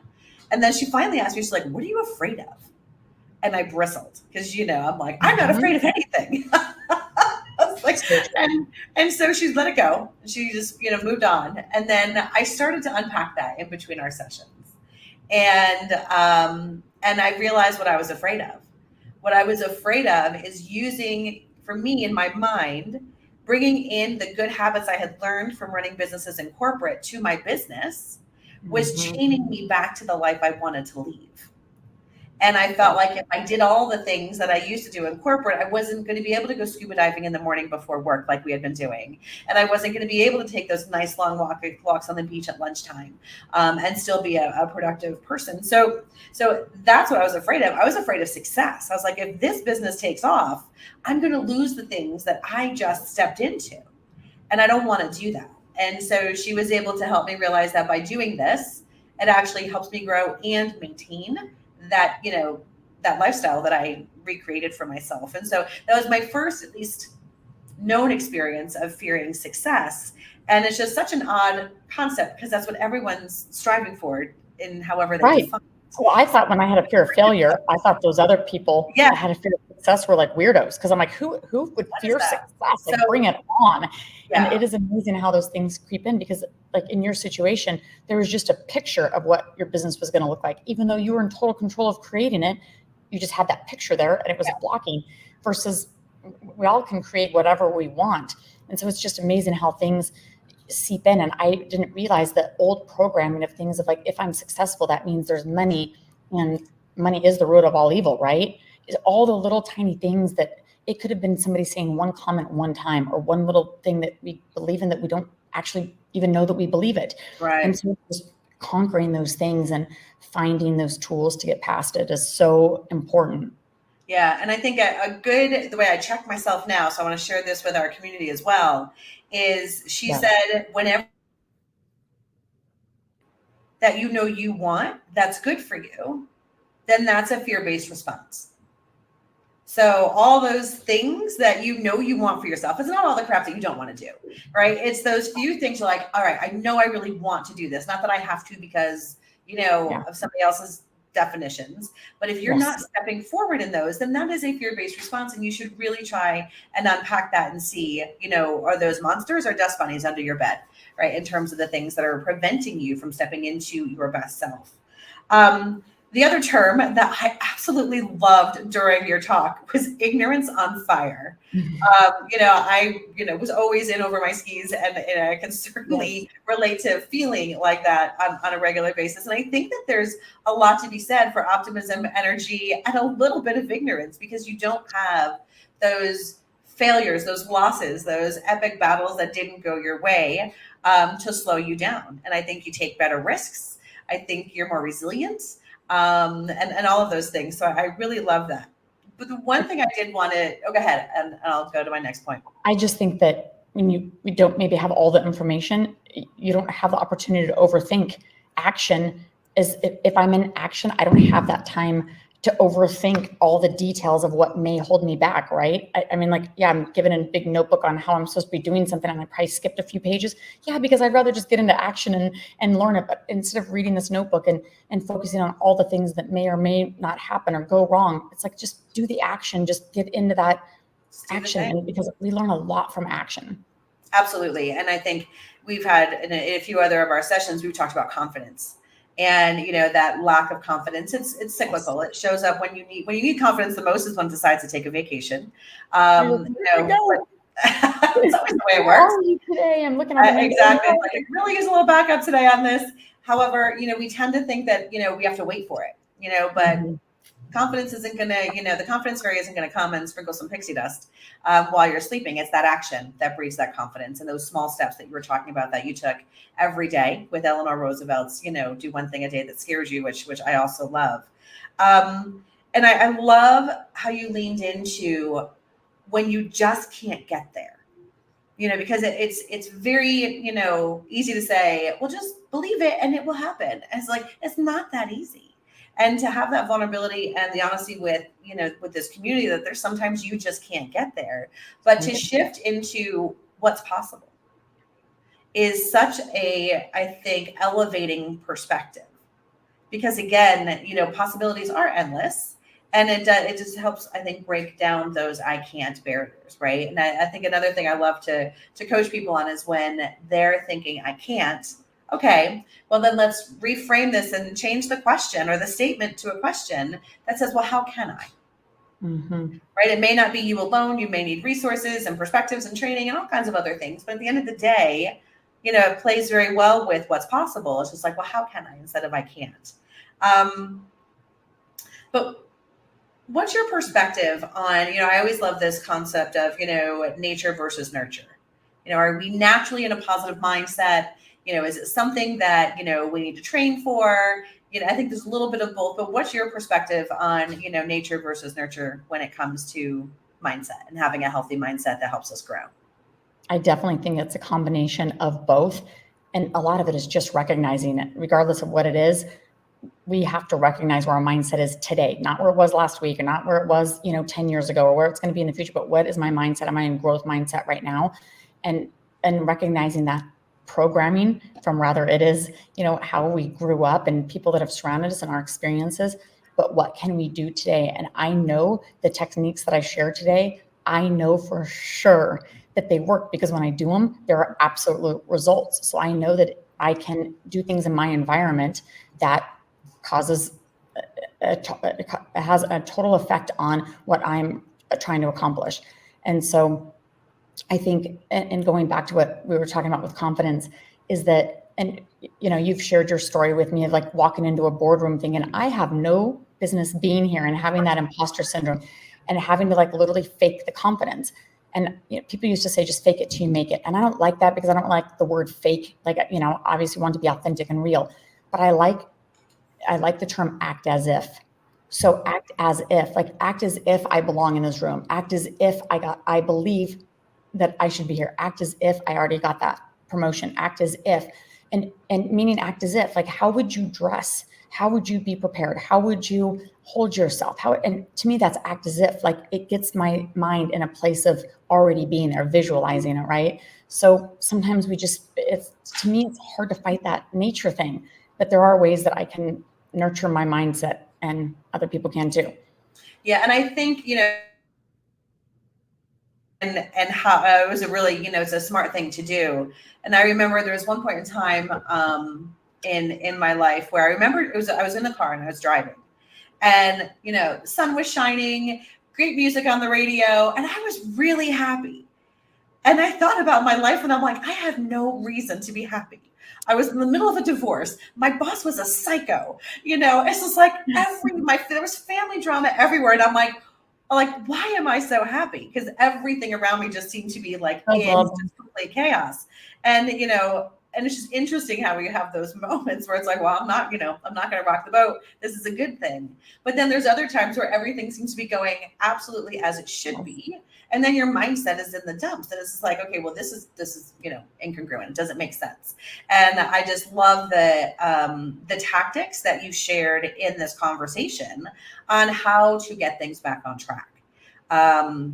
And then she finally asked me, she's like, what are you afraid of? And I bristled because, I'm like, I'm not afraid of anything. I was like, and so she let it go. She just, moved on. And then I started to unpack that in between our sessions. And I realized what I was afraid of. What I was afraid of is using, for me in my mind, bringing in the good habits I had learned from running businesses in corporate to my business was chaining me back to the life I wanted to leave. And I felt like if I did all the things that I used to do in corporate, I wasn't going to be able to go scuba diving in the morning before work like we had been doing. And I wasn't going to be able to take those nice long walks on the beach at lunchtime and still be a productive person. So that's what I was afraid of. I was afraid of success. I was like, if this business takes off, I'm going to lose the things that I just stepped into. And I don't want to do that. And so she was able to help me realize that by doing this, it actually helps me grow and maintain that, that lifestyle that I recreated for myself. And so that was my first, at least known experience of fearing success. And it's just such an odd concept because that's what everyone's striving for in however they define. Well, I thought when I had a fear of failure, I thought those other people that had a fear of success were like weirdos. Because I'm like, who would fear success? Like, bring it on. Yeah. And it is amazing how those things creep in because like in your situation, there was just a picture of what your business was going to look like. Even though you were in total control of creating it, you just had that picture there and it was blocking versus we all can create whatever we want. And so it's just amazing how things seep in. And I didn't realize the old programming of things of like, if I'm successful, that means there's money and money is the root of all evil, right? It's all the little tiny things that it could have been somebody saying one comment one time or one little thing that we believe in that we don't actually even know that we believe it. Right. And so just conquering those things and finding those tools to get past it is so important. Yeah. And I think the way I check myself now, so I want to share this with our community as well, is she said, whenever that you want, that's good for you, then that's a fear-based response. So all those things that you want for yourself, it's not all the crap that you don't want to do, right? It's those few things you're like, all right, I know I really want to do this. Not that I have to because, of somebody else's definitions. But if you're not stepping forward in those, then that is a fear-based response. And you should really try and unpack that and see, are those monsters or dust bunnies under your bed, right? In terms of the things that are preventing you from stepping into your best self. The other term that I absolutely loved during your talk was ignorance on fire. I was always in over my skis and I can certainly relate to feeling like that on a regular basis. And I think that there's a lot to be said for optimism, energy, and a little bit of ignorance because you don't have those failures, those losses, those epic battles that didn't go your way to slow you down. And I think you take better risks. I think you're more resilient. And all of those things. So I really love that. But the one thing I did want to, go ahead and I'll go to my next point. I just think that when we don't maybe have all the information, you don't have the opportunity to overthink. Action is if I'm in action, I don't have that time to overthink all the details of what may hold me back, right? I mean, like, I'm given a big notebook on how I'm supposed to be doing something and I probably skipped a few pages. Yeah, because I'd rather just get into action and learn it. But instead of reading this notebook and focusing on all the things that may or may not happen or go wrong, it's like, just do the action, just get into that action. And because we learn a lot from action. Absolutely. And I think we've had in a few other of our sessions, we've talked about confidence. And that lack of confidence, it's cyclical. It shows up when you need confidence the most is when it decides to take a vacation. It's always the way it works. Today I'm looking at exactly. Like, I really use a little backup today on this. However, we tend to think that we have to wait for it. But confidence isn't going to, the confidence fairy isn't going to come and sprinkle some pixie dust while you're sleeping. It's that action that breeds that confidence and those small steps that you were talking about that you took every day with Eleanor Roosevelt's, do one thing a day that scares you, which I also love. And I love how you leaned into when you just can't get there, because it's very, easy to say, well, just believe it and it will happen. And it's like, it's not that easy. And to have that vulnerability and the honesty with this community that there's sometimes you just can't get there, but to shift into what's possible is such a, I think, elevating perspective. Because again, possibilities are endless. And it just helps, I think, break down those I can't barriers, right? And I think another thing I love to coach people on is when they're thinking I can't. Okay, well then let's reframe this and change the question or the statement to a question that says, well, how can I? Right? It may not be you alone. You may need resources and perspectives and training and all kinds of other things. But at the end of the day, it plays very well with what's possible. It's just like, well, how can I instead of I can't? But what's your perspective on, I always love this concept of, nature versus nurture. Are we naturally in a positive mindset? Is it something that, we need to train for? I think there's a little bit of both, but what's your perspective on, nature versus nurture when it comes to mindset and having a healthy mindset that helps us grow? I definitely think it's a combination of both. And a lot of it is just recognizing it, regardless of what it is. We have to recognize where our mindset is today, not where it was last week or not where it was, 10 years ago or where it's going to be in the future, but what is my mindset? Am I in growth mindset right now? And recognizing that programming from rather it is, how we grew up and people that have surrounded us and our experiences, but what can we do today? And I know the techniques that I share today, I know for sure that they work because when I do them, there are absolute results. So I know that I can do things in my environment that causes has a total effect on what I'm trying to accomplish. And so I think, and going back to what we were talking about with confidence, is that, and you've shared your story with me of like walking into a boardroom thinking, I have no business being here, and having that imposter syndrome and having to like literally fake the confidence. And people used to say, just fake it till you make it. And I don't like that because I don't like the word fake. Like, obviously want to be authentic and real, but I like the term act as if. So act as if, act as if I belong in this room. Act as if I believe that I should be here. Act as if I already got that promotion. Act as if, and meaning act as if, how would you dress? How would you be prepared? How would you hold yourself? And to me, that's act as if, it gets my mind in a place of already being there, visualizing it, right? So sometimes to me, it's hard to fight that nature thing, but there are ways that I can nurture my mindset, and other people can too. Yeah. And I think, and how it was a really, it's a smart thing to do. And I remember there was one point in time in my life where I remember I was in the car and I was driving, and the sun was shining, great music on the radio, and I was really happy. And I thought about my life and I'm like, I had no reason to be happy. I was in the middle of a divorce. My boss was a psycho. It's just like there was family drama everywhere. And I'm like, why am I so happy? Because everything around me just seemed to be like in complete chaos. And, and it's just interesting how we have those moments where it's like, well, I'm not going to rock the boat. This is a good thing. But then there's other times where everything seems to be going absolutely as it should be. And then your mindset is in the dumps. And it's just like, okay, well, this is, incongruent. It doesn't make sense. And I just love the tactics that you shared in this conversation on how to get things back on track.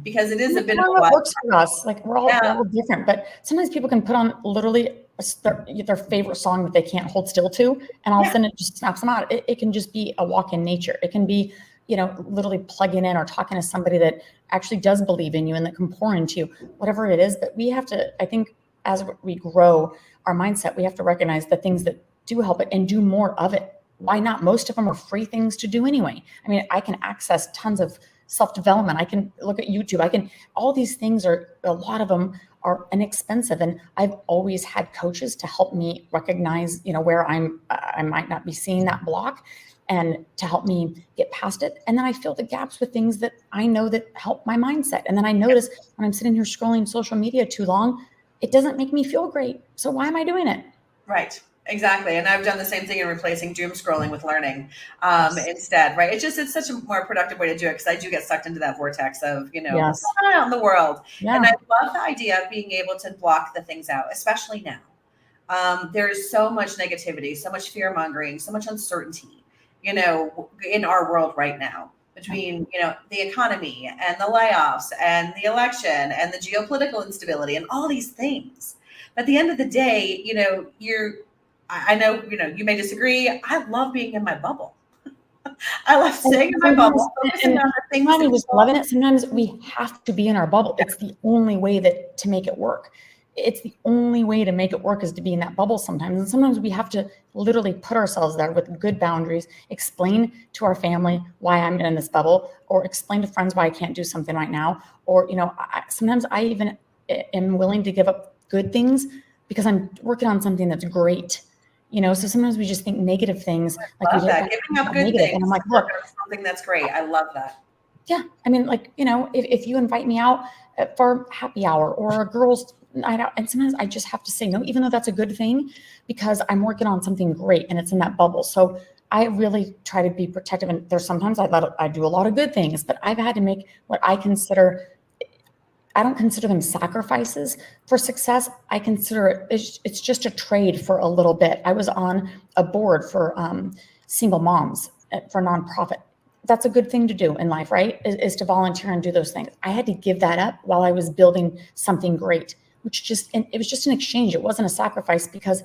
Because it is a bit of what works for us. We're all different, but sometimes people can put on literally their favorite song that they can't hold still to, and all of a sudden it just snaps them out. It can just be a walk in nature. It can be, literally plugging in or talking to somebody that actually does believe in you and that can pour into you, whatever it is. But we have to, I think, as we grow our mindset, we have to recognize the things that do help it and do more of it. Why not? Most of them are free things to do anyway. I mean, I can access tons of self-development. I can look at YouTube. All these things a lot of them are inexpensive. And I've always had coaches to help me recognize, where I might not be seeing that block, and to help me get past it. And then I fill the gaps with things that I know that help my mindset. And then I notice when I'm sitting here scrolling social media too long, it doesn't make me feel great. So why am I doing it? Right. Exactly. And I've done the same thing in replacing doom scrolling with learning instead, right? It's such a more productive way to do it, because I do get sucked into that vortex of, what's going on out in the world. Yeah. And I love the idea of being able to block the things out, especially now. There's so much negativity, so much fear mongering, so much uncertainty, in our world right now. between, the economy and the layoffs and the election and the geopolitical instability and all these things. But at the end of the day, I know, you may disagree. I love being in my bubble. I love staying in my bubble, focusing on the things not that just loving it. Sometimes we have to be in our bubble. It's the only way to make it work. It's the only way to make it work is to be in that bubble sometimes. And sometimes we have to literally put ourselves there with good boundaries, explain to our family why I'm in this bubble, or explain to friends why I can't do something right now. Or, sometimes I even am willing to give up good things because I'm working on something that's great. So sometimes we just think negative things. Like love that. Giving up good negative. things. And I'm like, look, something that's great. I love that. Yeah. I mean, if you invite me out for happy hour or a girl's night out, and sometimes I just have to say no, even though that's a good thing, because I'm working on something great and it's in that bubble. So I really try to be protective. And there's sometimes I do a lot of good things, but I've had to make what I don't consider them sacrifices for success. I consider it's just a trade for a little bit. I was on a board for single moms for a nonprofit. That's a good thing to do in life, right? Is to volunteer and do those things. I had to give that up while I was building something great, it was just an exchange. It wasn't a sacrifice because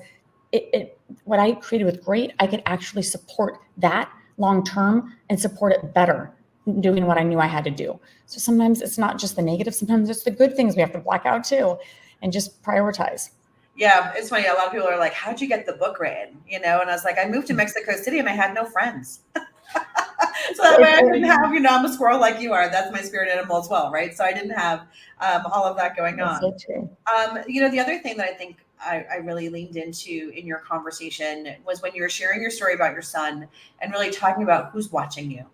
what I created with great, I could actually support that long-term and support it better doing what I knew I had to do. So sometimes it's not just the negative, sometimes it's the good things we have to black out too and just prioritize. Yeah, it's funny. A lot of people are like, how'd you get the book written? And I was like, I moved to Mexico City and I had no friends. So that way I didn't have, I'm a squirrel like you are. That's my spirit animal as well, right? So I didn't have all of that going on. So true. The other thing that I think I really leaned into in your conversation was when you were sharing your story about your son and really talking about who's watching you.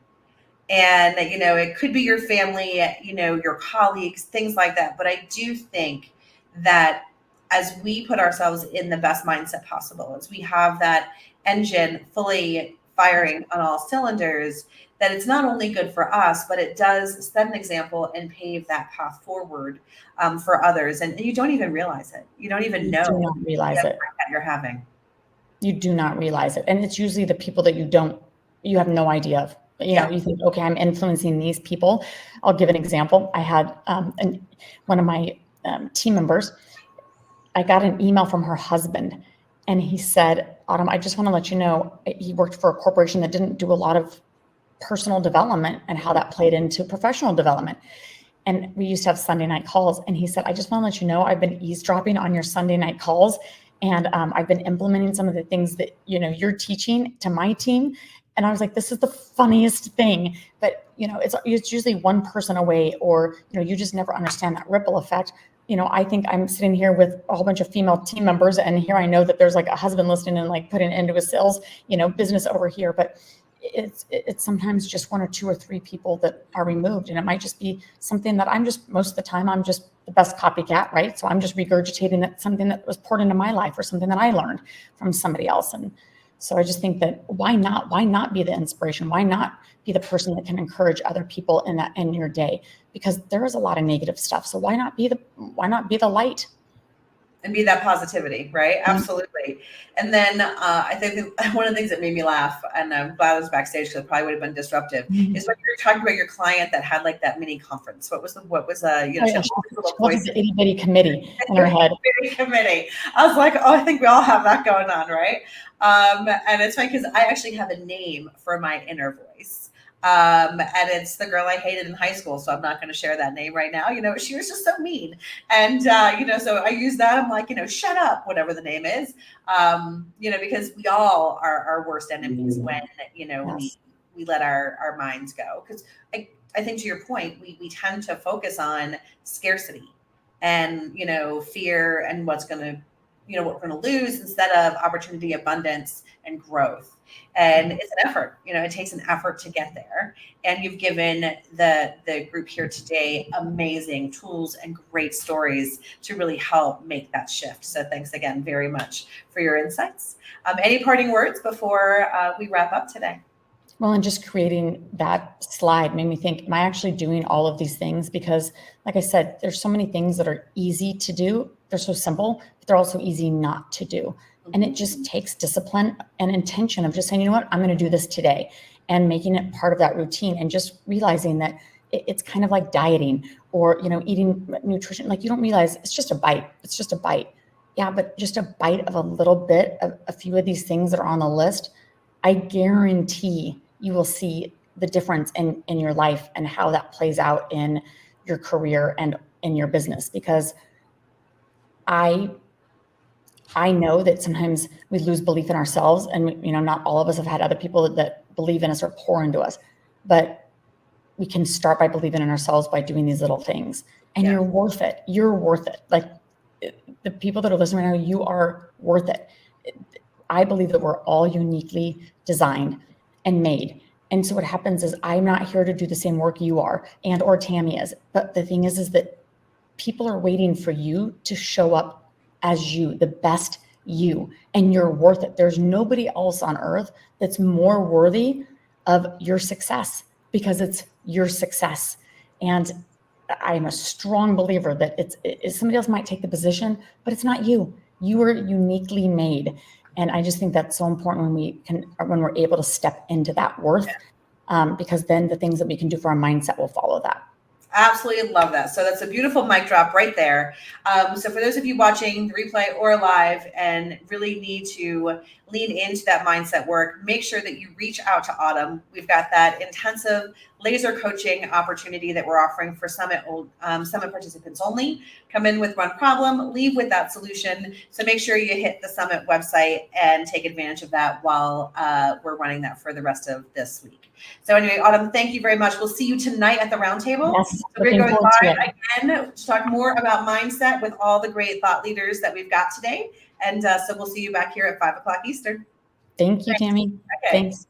And, it could be your family, your colleagues, things like that. But I do think that as we put ourselves in the best mindset possible, as we have that engine fully firing on all cylinders, that it's not only good for us, but it does set an example and pave that path forward for others. And you don't even realize it. You don't even know. You do not realize it. That you're having. You do not realize it. And it's usually the people that you have no idea of. You think, okay, I'm influencing these people. I'll give an example. I had one of my team members, I got an email from her husband and he said, Autumn, I just want to let you know, he worked for a corporation that didn't do a lot of personal development and how that played into professional development. And we used to have Sunday night calls. And he said, I just want to let you know, I've been eavesdropping on your Sunday night calls. And I've been implementing some of the things that, you're teaching to my team. And I was like, this is the funniest thing. But, it's usually one person away, or, you just never understand that ripple effect. I think I'm sitting here with a whole bunch of female team members, and here I know that there's like a husband listening and like putting into a sales, business over here. But it's sometimes just one or two or three people that are removed. And it might just be something that most of the time, I'm just the best copycat, right? So I'm just regurgitating that something that was poured into my life or something that I learned from somebody else. And so I just think that why not be the inspiration? Why not be the person that can encourage other people in your day? Because there is a lot of negative stuff. So why not be the light? And be that positivity, right? Mm-hmm. Absolutely. And then I think one of the things that made me laugh, and I'm glad I was backstage because it probably would have been disruptive, mm-hmm. is when you were talking about your client that had like that mini conference. She was the itty bitty committee in her head. Committee. I was like, I think we all have that going on, right? And it's funny because I actually have a name for my inner voice. And it's the girl I hated in high school. So I'm not going to share that name right now. She was just so mean. And, so I use that. I'm like, shut up, whatever the name is, because we all are our worst enemies when, yes. we let our minds go. Because I think to your point, we tend to focus on scarcity and, fear and what we're going to lose instead of opportunity, abundance, and growth. And it's an effort, it takes an effort to get there. And you've given the group here today amazing tools and great stories to really help make that shift. So thanks again very much for your insights. Any parting words before we wrap up today? Well, and just creating that slide made me think, am I actually doing all of these things? Because like I said, there's so many things that are easy to do. They're so simple, but they're also easy not to do. And it just takes discipline and intention of just saying, you know what, I'm going to do this today. and making it part of that routine, and just realizing that it's kind of like dieting or, eating nutrition. Like, you don't realize it's just a bite. It's just a bite. Yeah, but just a bite of a little bit of a few of these things that are on the list, I guarantee you will see the difference in your life and how that plays out in your career and in your business. Because I know that sometimes we lose belief in ourselves, and not all of us have had other people that believe in us or pour into us, but we can start by believing in ourselves by doing these little things. And Yeah. you're worth it. You're worth it. Like, the people that are listening right now, you are worth it. I believe that we're all uniquely designed and made. And so what happens is, I'm not here to do the same work you are or Tammy is. But the thing is that people are waiting for you to show up as you, the best you, and you're worth it. There's nobody else on earth that's more worthy of your success, because it's your success. And I'm a strong believer that it's somebody else might take the position, but it's not you. You are uniquely made. And I just think that's so important when we're able to step into that worth, because then the things that we can do for our mindset will follow that. Absolutely love that. So that's a beautiful mic drop right there. So for those of you watching the replay or live and really need to lean into that mindset work, make sure that you reach out to Autumn. We've got that intensive laser coaching opportunity that we're offering for Summit participants only. Come in with one problem, leave with that solution. So make sure you hit the Summit website and take advantage of that while we're running that for the rest of this week. So anyway, Autumn, thank you very much. We'll see you tonight at the roundtable. Yes, so we're looking going forward to live it. again to talk more about mindset with all the great thought leaders that we've got today. And so we'll see you back here at 5 o'clock Eastern. Thank you, Tammy. Okay. Thanks.